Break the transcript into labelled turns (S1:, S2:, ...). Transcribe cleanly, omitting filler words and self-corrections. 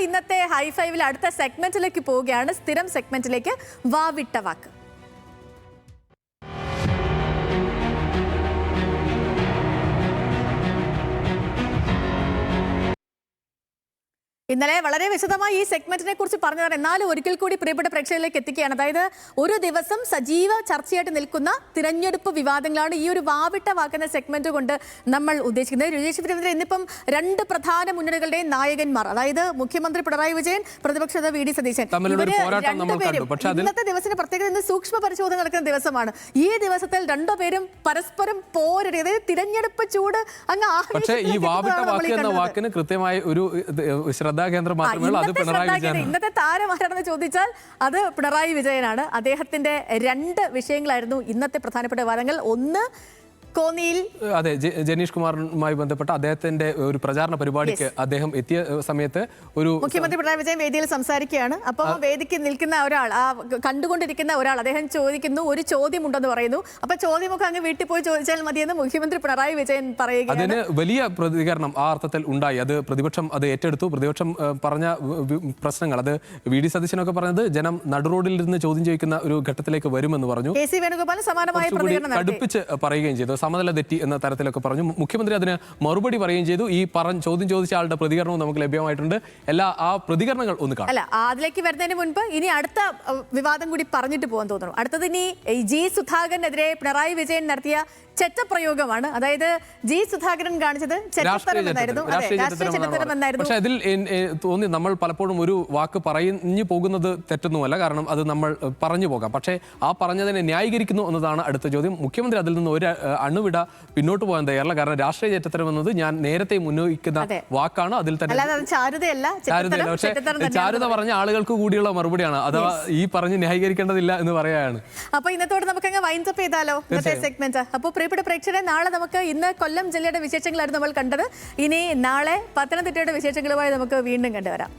S1: ഇന്നത്തെ ഹൈഫൈവിൽ അടുത്ത സെഗ്മെന്റിലേക്ക് പോവുകയാണ്. സ്ഥിരം സെഗ്മെന്റിലേക്ക് വാവിട്ട വാക്ക്. ഇന്നലെ വളരെ വിശദമായി ഈ സെഗ്മെന്റിനെ കുറിച്ച് പറഞ്ഞതാണ്. എന്നാലും ഒരിക്കൽ കൂടി പ്രിയപ്പെട്ട പ്രേക്ഷകരിലേക്ക് എത്തിക്കുകയാണ്. അതായത് ഒരു ദിവസം സജീവ ചർച്ചയായിട്ട് നിൽക്കുന്ന തിരഞ്ഞെടുപ്പ് വിവാദങ്ങളാണ് ഈ ഒരു വാവിട്ട വാക്കുന്ന സെഗ്മെന്റ് കൊണ്ട് നമ്മൾ ഉദ്ദേശിക്കുന്നത്. രജേഷ് ഇന്നിപ്പം രണ്ട് പ്രധാന മുന്നണികളുടെയും നായകന്മാർ, അതായത് മുഖ്യമന്ത്രി പിണറായി വിജയൻ, പ്രതിപക്ഷ നേതാവ് വി ഡി സതീശൻ, ഇന്നത്തെ ദിവസത്തിന് പ്രത്യേകത ഇന്ന് സൂക്ഷ്മ പരിശോധന നടക്കുന്ന ദിവസമാണ്. ഈ ദിവസത്തിൽ രണ്ടുപേരും പരസ്പരം പോരടി, അതായത് തിരഞ്ഞെടുപ്പ് ചൂട് അങ്ങ്
S2: കൃത്യമായ ഒരു
S1: ഇന്നത്തെ താരമാരാണെന്ന് ചോദിച്ചാൽ അത് പിണറായി വിജയനാണ്. അദ്ദേഹത്തിന്റെ രണ്ട് വിഷയങ്ങളായിരുന്നു ഇന്നത്തെ പ്രധാനപ്പെട്ട വാദങ്ങൾ. ഒന്ന്, കോന്നിയിൽ
S2: അതെ ജനീഷ് കുമാറുമായി ബന്ധപ്പെട്ട അദ്ദേഹത്തിന്റെ ഒരു പ്രചാരണ പരിപാടിക്ക് അദ്ദേഹം എത്തിയ സമയത്ത് ഒരു
S1: മുഖ്യമന്ത്രി പിണറായി വിജയൻ വേദിയിൽ സംസാരിക്കുകയാണ്. അപ്പോൾ വേദിക്ക് നിൽക്കുന്ന ഒരാൾ, കണ്ടുകൊണ്ടിരിക്കുന്ന ഒരാൾ, അദ്ദേഹം ചോദിക്കുന്നു, ഒരു ചോദ്യമുണ്ടെന്ന് പറയുന്നു. അപ്പൊ ചോദ്യമൊക്കെ അങ്ങ് വീട്ടിൽ പോയി ചോദിച്ചാൽ മതിയെന്ന് മുഖ്യമന്ത്രി പിണറായി വിജയൻ പറയുകയാണ്.
S2: അതിന് വലിയ പ്രതികരണം ആ അർത്ഥത്തിൽ ഉണ്ടായി. അത് പ്രതിപക്ഷം അത് ഏറ്റെടുത്തു. പ്രതിപക്ഷം പറഞ്ഞ പ്രശ്നങ്ങൾ, അത് വി ഡി സതീശനൊക്കെ പറഞ്ഞത് ജനം നടുറോഡിൽ ഇരുന്ന് ചോദ്യം ചോദിക്കുന്ന ഒരു ഘട്ടത്തിലേക്ക് വരുമെന്ന് പറഞ്ഞു.
S1: കെ സി വേണുഗോപാൽ സമാനമായ പ്രതികരണം
S2: കടുപ്പിച്ച് പറയുകയും ചെയ്തു. സമനില തെറ്റി എന്ന തരത്തിലൊക്കെ പറഞ്ഞു. മുഖ്യമന്ത്രി അതിന് മറുപടി പറയുകയും ചെയ്തു. ഈ ചോദ്യം ചോദിച്ച ആളുടെ പ്രതികരണവും നമുക്ക് ലഭ്യമായിട്ടുണ്ട്. ആ പ്രതികരണങ്ങൾ ഒന്ന് കാണാം.
S1: അല്ല, അതിലേക്ക് വരുന്നതിന് മുൻപ് ഇനി അടുത്ത വിവാദം കൂടി പറഞ്ഞിട്ട് പോകാൻ തോന്നുന്നു. അടുത്തത് ഇനി ജി സുധാകരനെതിരെ പിണറായി വിജയൻ നടത്തിയ ചെറ്റപ്രയോഗമാണ്. അതായത് ജി സുധാകരൻ കാണിച്ചത് ചെറ്റത്തരമെന്നായിരുന്നു.
S2: പക്ഷെ അതിൽ തോന്നി നമ്മൾ പലപ്പോഴും ഒരു വാക്ക് പറഞ്ഞു പോകുന്നത് തെറ്റൊന്നുമല്ല, കാരണം അത് നമ്മൾ പറഞ്ഞു പോകാം. പക്ഷേ ആ പറഞ്ഞതിനെ ന്യായീകരിക്കുന്നു എന്നതാണ് അടുത്ത ചോദ്യം. മുഖ്യമന്ത്രി അതിൽ നിന്ന് ഒരു അണുവിട പിന്നോട്ട് പോകാൻ തയ്യാറല്ല. കാരണം രാഷ്ട്രീയ ചെറ്റത്തരം എന്നത് ഞാൻ നേരത്തെ മുന്നോഹിക്കുന്ന വാക്കാണ്. അതിൽ തന്നെ ചാരുതയല്ല. പക്ഷേ ചാരുത പറഞ്ഞ ആളുകൾക്ക് കൂടിയുള്ള മറുപടിയാണ്. അഥവാ ഈ പറഞ്ഞ് ന്യായീകരിക്കേണ്ടതില്ല എന്ന് പറയാണ്.
S1: അപ്പൊ ഇന്നത്തോടെ നമുക്ക് വൈൻഡപ്പ് ചെയ്താലോ ഇന്നത്തെ സെഗ്മെന്റ്? അപ്പോൾ പ്രിയപ്പെട്ട പ്രേക്ഷകരെ, നാളെ നമുക്ക് ഇന്ന് കൊല്ലം ജില്ലയുടെ വിശേഷങ്ങളായിരുന്നു നമ്മൾ കണ്ടത്. ഇനി നാളെ പത്തനംതിട്ടയുടെ വിശേഷങ്ങളുമായി നമുക്ക് വീണ്ടും കണ്ടുവരാം.